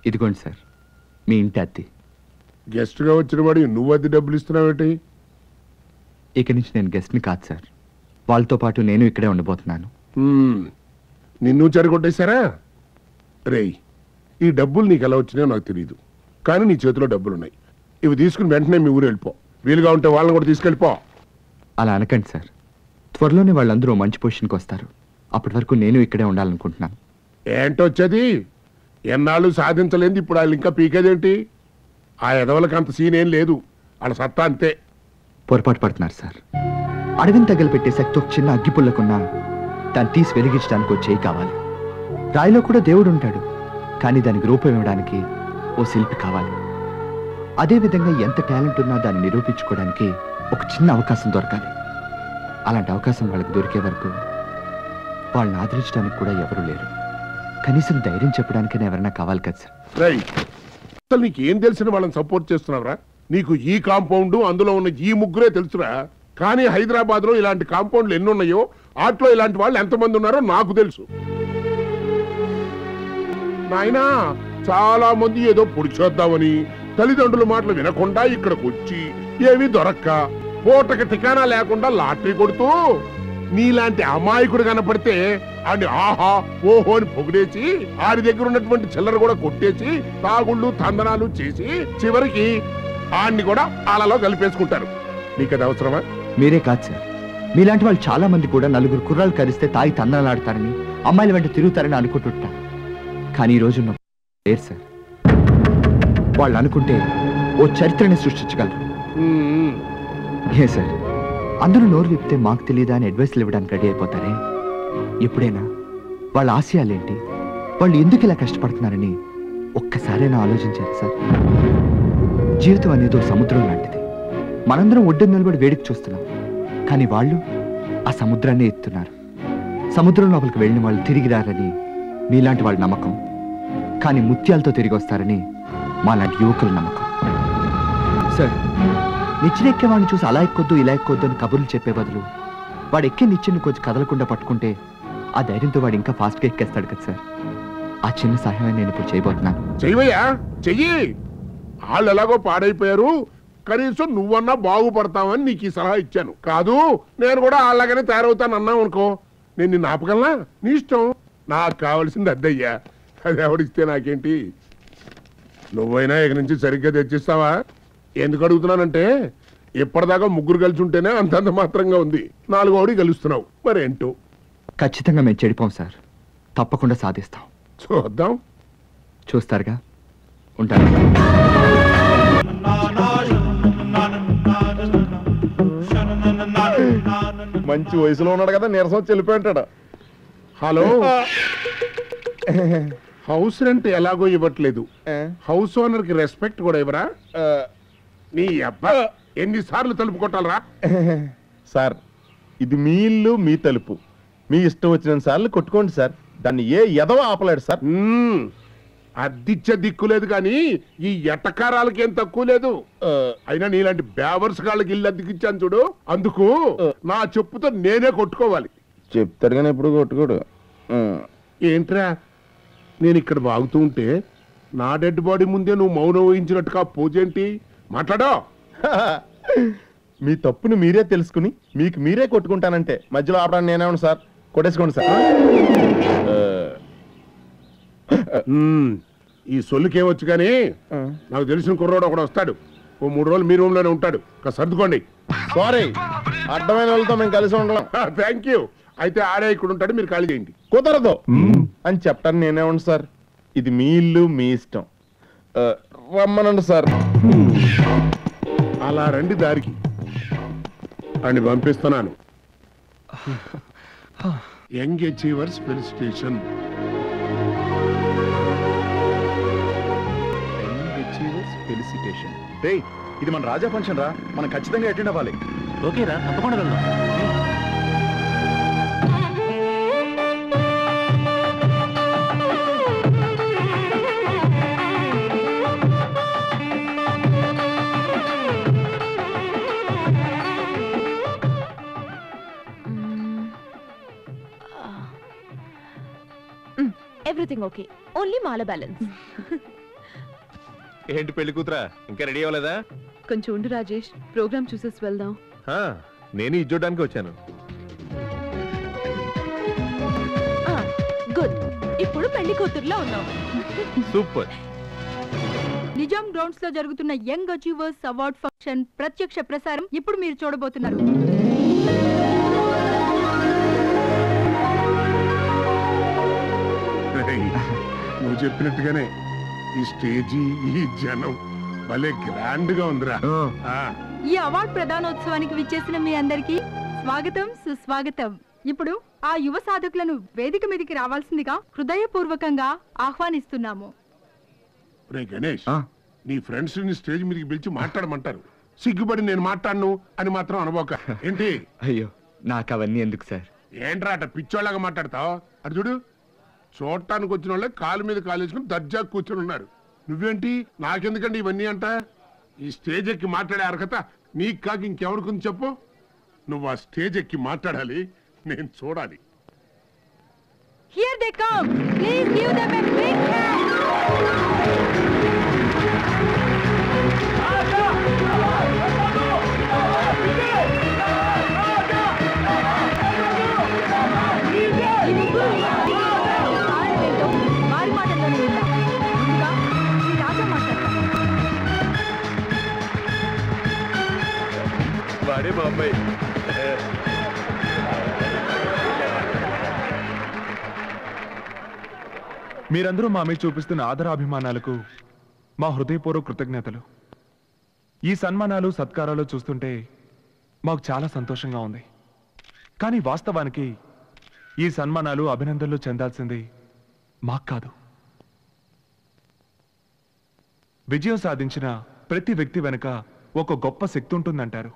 ఇదిగోండి సార్, మీ ఇంటి అద్దె. గెస్ట్గా వచ్చిన వాడు నువ్వు అద్దె డబ్బులు ఇస్తున్నావేంటి? ఇక నుంచి నేను గెస్ట్ని కాదు సార్, వాళ్ళతో పాటు నేను ఇక్కడే ఉండబోతున్నాను. నిన్ను చెరగొట్టేశారా? రేయ్, ఈ డబ్బులు నీకు ఎలా వచ్చినాయో నాకు తెలియదు, కానీ నీ చేతిలో డబ్బులున్నాయి. ఇవి తీసుకుని వెంటనే మీ ఊరు వెళ్ళిపో. వీలుగా ఉంటే వాళ్ళని కూడా తీసుకెళ్ళిపో. అలా అనకండి సార్, త్వరలోనే వాళ్ళందరూ మంచి పొజిషన్కి వస్తారు. అప్పటి వరకు నేను ఇక్కడే ఉండాలనుకుంటున్నాను. ఏంటొచ్చేది? ఎన్నాళ్ళు సాధించలేంది ఇప్పుడు వాళ్ళు ఇంకా పీకేదేంటి? ఆ ఎదవలకు అంత సీన్ ఏం లేదు, వాళ్ళ సత్తా అంతే. పొరపాటు పడుతున్నారు సార్. అడవిని తగలపెట్టే శక్తి ఒక చిన్న అగ్గిపుల్లకున్నా దాన్ని తీసి వెలిగించడానికి ఓ చేయి కావాలి. రాయిలో కూడా దేవుడు ఉంటాడు, కానీ దానికి రూపం ఇవ్వడానికి ఓ శిల్పి కావాలి. అదేవిధంగా ఎంత టాలెంట్ ఉన్నా దాన్ని నిరూపించుకోవడానికి ఒక చిన్న అవకాశం దొరకాలి. అలాంటి అవకాశం వాళ్ళకి దొరికే వరకు వాళ్ళని ఆదరించడానికి కూడా ఎవరూ లేరు. కనీసం ధైర్యం చెప్పడానికైనా ఎవరైనా కావాలి కదా సార్. అసలు నీకేం తెలిసిన వాళ్ళని సపోర్ట్ చేస్తున్నావురా? నీకు ఈ కాంపౌండ్, అందులో ఉన్న ఈ ముగ్గురే తెలుసురా. కానీ హైదరాబాద్ లో ఇలాంటి కాంపౌండ్లు ఎన్ని ఉన్నాయో, ఆటలో ఇలాంటి వాళ్ళు ఎంతమంది ఉన్నారో నాకు తెలుసు. నాయనా, చాలా మంది ఏదో పొడిచేద్దామని తల్లిదండ్రుల మాటలు వినకుండా ఇక్కడికి వచ్చి ఏమీ దొరక్క పూటకి ఠికానా లేకుండా లాటరీ కొడుతూ నీలాంటి అమాయకుడు కనపడితే ఆడిని ఆహా ఓహో అని పొగిడేసి ఆడి దగ్గర ఉన్నటువంటి చిల్లర కూడా కొట్టేసి తాగుళ్ళు తందనాలు చేసి చివరికి ఆడిని కూడా అలలో కలిపేసుకుంటారు. నీకది అవసరమా? మీరే కాదు సార్, మీలాంటి వాళ్ళు చాలా మంది కూడా నలుగురు కుర్రాలు కరిస్తే తాగి తందనాలాడతారని, అమ్మాయిల వెంట తిరుగుతారని అనుకుంటుంటారు. కానీ ఈ రోజు లేరు సార్. వాళ్ళు అనుకుంటే ఓ చరిత్రని సృష్టించగలరు. ఏ సార్, అందరూ నోరు విప్పితే మాకు తెలియదా అని అడ్వైస్లు ఇవ్వడానికి రెడీ అయిపోతారే? ఎప్పుడైనా వాళ్ళ ఆశయాలేంటి, వాళ్ళు ఎందుకు ఇలా కష్టపడుతున్నారని ఒక్కసారైనా ఆలోచించారు సార్? జీవితం అనేది ఒక సముద్రం లాంటిది. మనందరం ఒడ్డు నిలబడి వేడికి చూస్తున్నాం, కానీ వాళ్ళు ఆ సముద్రాన్ని ఎత్తున్నారు. సముద్రం లోపలికి వెళ్ళిన వాళ్ళు తిరిగి రారని మీలాంటి వాళ్ళ నమ్మకం, కానీ ముత్యాలతో తిరిగి వస్తారని మాలాంటి యువకుల నమ్మకం. సార్, నిచ్చెనెక్కేవాడిని చూసి అలా ఎక్కొద్దు ఇలా ఎక్కొద్దు అని కబుర్లు చెప్పే బదులు వాడు ఎక్కే నిచ్చెని కొంచెం కదలకుండా పట్టుకుంటే ఆ ధైర్యంతో వాడు ఇంకా ఫాస్ట్గా ఎక్కేస్తాడు కదా సార్. ఆ చిన్న సహాయం నేను ఇప్పుడు చేయబోతున్నాను. చెయ్యవయ్యా, చెయ్యి. వాళ్ళు ఎలాగో పాడైపోయారు, కనీసం నువ్వన్నా బాగుపడతావని నీకు ఈ సలహా ఇచ్చాను. కాదు నేను కూడా అలాగనే తయారవుతాను అన్నావు అనుకో, నేను నిన్ను ఆపగలనా? నీ ఇష్టం. నాకు కావాల్సింది అద్దయ్యా, అది ఎవడిస్తే నాకేంటి? నువ్వైనా ఇక నుంచి సరిగ్గా తెచ్చిస్తావా? ఎందుకు అడుగుతున్నానంటే ఇప్పటిదాకా ముగ్గురు కలిసి ఉంటేనే అంతంత మాత్రంగా ఉంది, నాలుగోడి కలుస్తున్నావు, మరేంటో. ఖచ్చితంగా మేము చెడిపోం సార్, తప్పకుండా సాధిస్తాం. చూద్దాం. చూస్తారుగా. ఉంటాను. మంచి వయసులో ఉన్నాడు కదా, నీరసం వచ్చి వెళ్ళిపోయింటాడు. హలో, హౌస్ రెంట్ ఎలాగో ఇవ్వట్లేదు, హౌస్ ఓనర్ కి రెస్పెక్ట్ కూడా ఇవ్వరా? నీ అబ్బా ఎన్నిసార్లు తలుపు కొట్టాలరా? సార్, ఇది మీ ఇల్లు, మీ తలుపు, మీ ఇష్టం వచ్చిన సార్లు కొట్టుకోండి సార్, దాన్ని ఏ ఎదవ ఆపలేడు సార్. అద్దిచ్చే దిక్కు లేదు కానీ ఈ ఎటకారాలకి ఏం తక్కువ లేదు. అయినా నీలాంటి బేవర్స్ గాళ్ళకి ఇల్లు అద్దెకిచ్చాను చూడు, అందుకు నా చెప్పుతో నేనే కొట్టుకోవాలి. చెప్తాడు కానీ ఎప్పుడు కొట్టుకోడు. ఏంట్రా, నేను ఇక్కడ బాగుతూ ఉంటే నా డెడ్ బాడీ ముందే నువ్వు మౌనం వహించినట్టుగా పూజేంటి? మాట్లాడో. మీ తప్పుని మీరే తెలుసుకుని మీకు మీరే కొట్టుకుంటానంటే మధ్యలో ఆపడానికి నేనేమను సార్? కొట్టేసుకోండి సార్. ఈ సొల్లుకేవచ్చు కానీ నాకు తెలిసిన కుర్రోడు ఒకడు వస్తాడు, ఓ 3 రోజులు మీ రూమ్ లోనే ఉంటాడు, సర్దుకోండి. సారీ, అడ్డమైన వాళ్ళతో మేము కలిసి ఉండడం. Thank you. అయితే ఆడే ఇక్కడ ఉంటాడు, మీరు ఖాళీ చేయండి. కుదరదు అని చెప్పాను నేనేమండి సార్, ఇది మీ ఇల్లు, మీ ఇష్టం, రమ్మనండి సార్. అలా రండి దారికి అని పంపిస్తున్నాను. Young achievers felicitation. ఇది మన రాజా ఫంక్షన్ రా, మనం ఖచ్చితంగా అటెండ్ అవ్వాలి. ఓకేరా, తప్పకుండా వెళ్దాం. Everything okay. Only mala balance. ఏంటి పెళ్లి కూతురా ఇంకా రెడీ అవ్వలేదా? కొంచెం ఉండు రాజేష్, ప్రోగ్రామ్ చూసేసి వెళ్దాం. నేను ఇది చూడడానికి వచ్చాను. గుడ్, ఇప్పుడు పెళ్లి కూతురులో ఉన్నాం. సూపర్. నిజాం గ్రౌండ్స్ లో జరుగుతున్న యంగ్ అచీవర్స్ అవార్డ్ ఫంక్షన్ ప్రత్యక్ష ప్రసారం ఇప్పుడు మీరు చూడబోతున్నారు. నువ్వు చెప్పినట్టుగానే ఈ స్టేజీ ఈ జనం భలే గ్రాండ్ గా ఉందిరా. ఈ అవార్డ్ ప్రదానోత్సవానికి విచ్చేసిన మీ అందరికీ స్వాగతం, సుస్వాగతం. ఇప్పుడు ఆ యువ సాధకులను వేదిక మీదకి రావాల్సిందిగా హృదయపూర్వకంగా ఆహ్వానిస్తున్నాము. రే గణేష్, నీ ఫ్రెండ్స్ ని స్టేజ్ మీదకి పిలిచి మాట్లాడమంటారు. సిగ్గుపడి నేను మాట్లాడను అని మాత్రం అనుకోక. ఏంటి? అయ్యో, నాకు అవన్నీ ఎందుకు సార్? ఏంట్రా అట పిచ్చోళ్ళగా మాట్లాడతావు? అటు చూడు, చూడటానికి వచ్చిన వాళ్ళే కాలు మీద కాలు వేసుకుని దర్జా కూర్చొని ఉన్నారు. నువ్వేంటి నాకెందుకండి ఇవన్నీ అంట? ఈ స్టేజ్ ఎక్కి మాట్లాడే అర్హత నీకు కాక ఇంకెవరికి చెప్పు. నువ్వు ఆ స్టేజ్ ఎక్కి మాట్లాడాలి, నేను చూడాలి. Here they come. Please give them a big hand. వారి మాటల్లోనే విందాం. ముందుగా ఈ రాజా మాట్లాడతారు. వాడే బాబాయ్. మీరందరూ మా మీద చూపిస్తున్న ఆదరాభిమానాలకు మా హృదయపూర్వక కృతజ్ఞతలు. ఈ సన్మానాలు సత్కారాలు చూస్తుంటే మాకు చాలా సంతోషంగా ఉంది. కానీ వాస్తవానికి ఈ సన్మానాలు అభినందనలు చెందాల్సింది మాకు కాదు. విజయం సాధించిన ప్రతి వ్యక్తి వెనుక ఒక గొప్ప శక్తి ఉంటుందంటారు.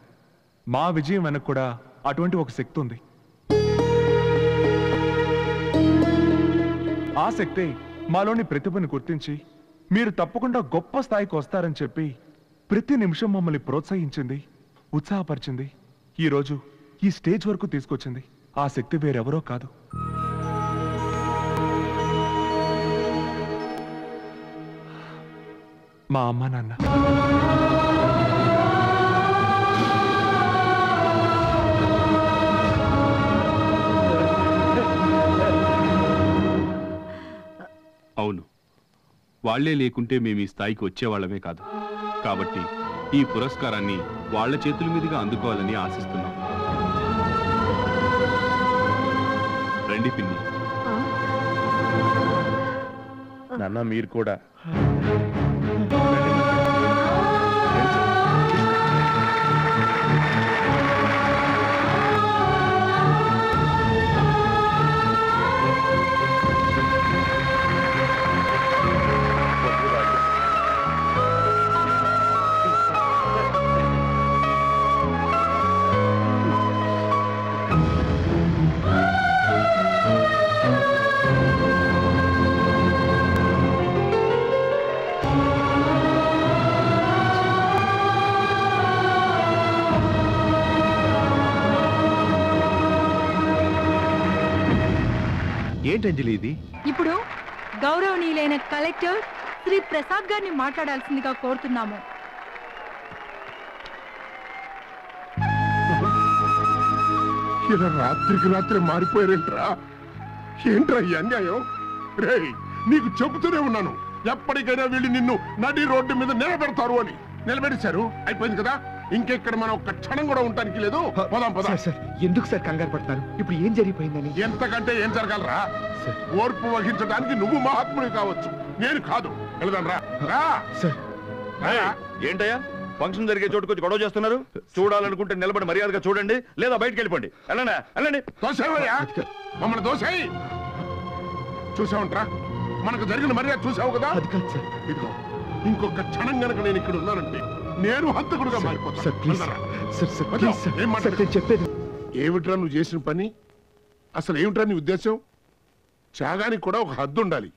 మా విజయం వెనక కూడా అటువంటి ఒక శక్తి ఉంది. ఆ శక్తి మాలోని ప్రతిభను గుర్తించి మీరు తప్పకుండా గొప్ప స్థాయికి వస్తారని చెప్పి ప్రతి నిమిషం మమ్మల్ని ప్రోత్సహించింది, ఉత్సాహపరిచింది, ఈరోజు ఈ స్టేజ్ వరకు తీసుకొచ్చింది. ఆ శక్తి వేరెవరో కాదు, మా అమ్మ నాన్న. అవును, వాళ్లే లేకుంటే మేము ఈ స్థాయికి వచ్చేవాళ్లమే కాదు. కాబట్టి ఈ పురస్కారాన్ని వాళ్ల చేతుల మీదుగా అందుకోవాలని ఆశిస్తున్నాం. రండి పిన్ని. నాన్న మీరు కూడా. ఏంటంజలి ఇది? ఇప్పుడు గౌరవనీయులైన కలెక్టర్ శ్రీ ప్రసాద్ గారిని మాట్లాడాల్సిందిగా కోరుతున్నాము. ఇలా రాత్రికి రాత్రి మారిపోయారేంట్రా? ఏంట్రా ఈ అన్యాయం? రేయ్, నీకు చెబుతూనే ఉన్నాను, ఎప్పటికైనా వీళ్ళు నిన్ను నడి రోడ్డు మీద నిలబెడతారు అని. నిలబెట్టేశారు, అయిపోయింది కదా. ఇంకెక్కడ మనం ఒక్క క్షణం కూడా ఉండటానికి లేదు. పోదాం పదా. సార్, ఎందుకు సార్ కంగారు పడుతున్నారు? ఇప్పుడు ఏం జరిగిపోయిందని? ఎంతకంటే ఏం జరగాలరా? ఓర్పు వహించడానికి నువ్వు మహాత్ముడు కావచ్చు, నేను కాదు. వెళదాం రా. రా సార్. ఏంటయ్యా ఫంక్షన్ జరిగే చోటుకొచ్చి గొడవ చేస్తున్నారు? చూడాలనుకుంటే నిలబడి మర్యాదగా చూడండి, లేదా బయటకు వెళ్ళిపోండి. వెళ్ళండి. దోసేవయ్యా, మమ్మల్ని దోసేయి. చూసావుంట్రా, మనకు జరిగిన మర్యాద చూసావు కదా. అది కాదు సార్. ఇదిగో, ఇంకొక క్షణం గనక నేను ఇక్కడ ఉన్నానంటే నేను హంతకుడుగా మారిపోతాను. సార్ ప్లీజ్ వెళ్దారా? సార్, సార్ వద్దు. Please sir. ఏం సార్, మాట్లాడు? నేను చెప్పేది. ఏమిట్రా నువ్వు చేసిన పని? అసలు ఏమిట్రా నీ ఉద్దేశం? త్యాగానికి కూడా ఒక హద్దు ఉండాలి.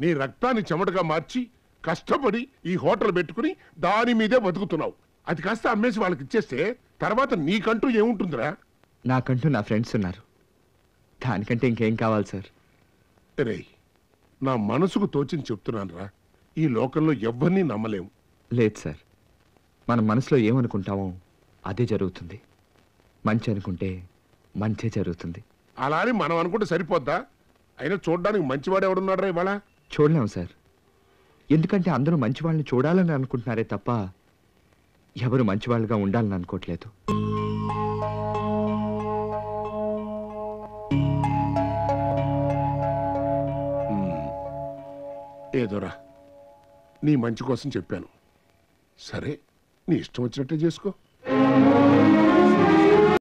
నీ రక్తాన్ని చెమటగా మార్చి కష్టపడి ఈ హోటల్ పెట్టుకుని దాని మీదే బతుకుతున్నావు. అది కాస్త అమ్మేసి వాళ్ళకి ఇచ్చేస్తే తర్వాత నీకంటూ ఏముంటుందిరా? నాకంటూ నా ఫ్రెండ్స్ ఉన్నారు, దానికంటే ఇంకేం కావాలి సార్? రే, నా మనసుకు తోచింది చెప్తున్నాను రా. ఈ లోకంలో ఎవ్వరినీ నమ్మలేము. లేదు సార్, మనం మనసులో ఏమనుకుంటామో అదే జరుగుతుంది. మంచి అనుకుంటే మంచే జరుగుతుంది. అలా అని మనం అనుకుంటే సరిపోద్దా? అయినా చూడడానికి మంచివాడు ఎవడున్నాడు ఇవాళ? చూడలేము సార్, ఎందుకంటే అందరూ మంచి వాళ్ళని చూడాలని అనుకుంటున్నారే తప్ప ఎవరు మంచివాళ్ళుగా ఉండాలని అనుకోవట్లేదు. ఏదోరా, నీ మంచి కోసం చెప్పాను. సరే, నీ ఇష్టం వచ్చినట్టే చేసుకో.